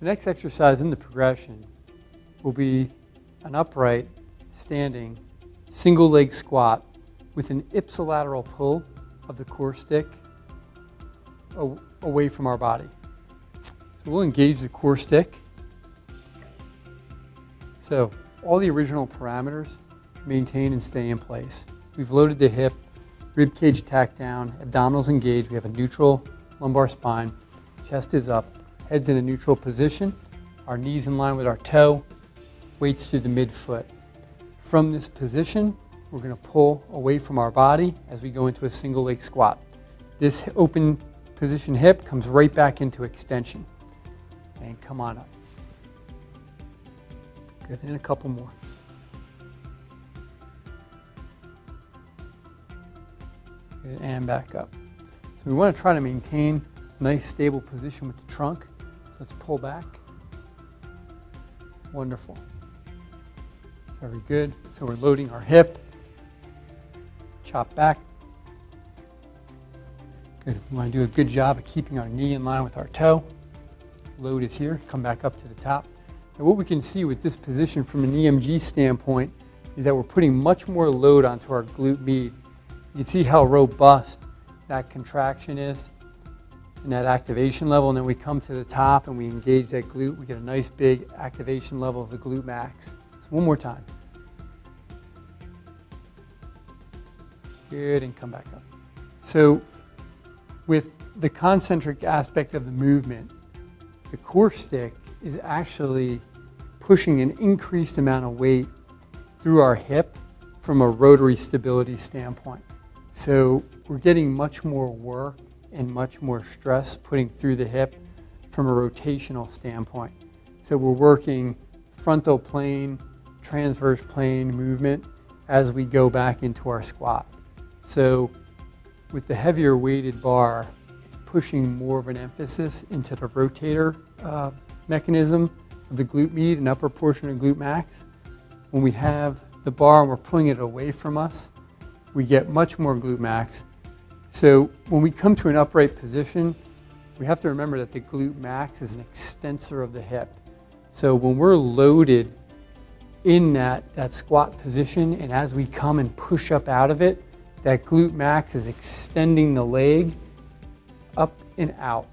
The next exercise in the progression will be an upright, standing, single leg squat with an ipsilateral pull of the core stick away from our body. So we'll engage the core stick. So all the original parameters maintain and stay in place. We've loaded the hip, rib cage tacked down, abdominals engaged. We have a neutral lumbar spine, chest is up, head's in a neutral position, our knees in line with our toe, weights to the midfoot. From this position, we're going to pull away from our body as we go into a single leg squat. This open position hip comes right back into extension. And come on up. Good, and a couple more. Good, and back up. So we want to try to maintain a nice stable position with the trunk. So let's pull back. Wonderful. Very good. So we're loading our hip. Chop back. Good. We want to do a good job of keeping our knee in line with our toe. Load is here. Come back up to the top. And what we can see with this position from an EMG standpoint is that we're putting much more load onto our glute med. You can see how robust that contraction is and that activation level. And then we come to the top and we engage that glute. We get a nice big activation level of the glute max. So one more time. Good, and come back up. So with the concentric aspect of the movement, the core stick is actually pushing an increased amount of weight through our hip from a rotary stability standpoint. So we're getting much more work and much more stress putting through the hip from a rotational standpoint. So we're working frontal plane, transverse plane movement as we go back into our squat. So with the heavier weighted bar, it's pushing more of an emphasis into the rotator mechanism of the glute med and upper portion of glute max. When we have the bar and we're pulling it away from us, we get much more glute max. So when we come to an upright position, we have to remember that the glute max is an extensor of the hip. So when we're loaded in that squat position, and as we come and push up out of it, that glute max is extending the leg up and out.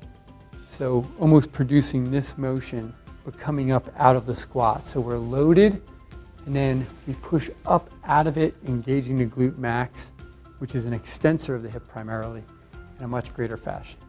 So almost producing this motion, but coming up out of the squat. So we're loaded, and then we push up out of it, engaging the glute max, which is an extensor of the hip primarily, in a much greater fashion.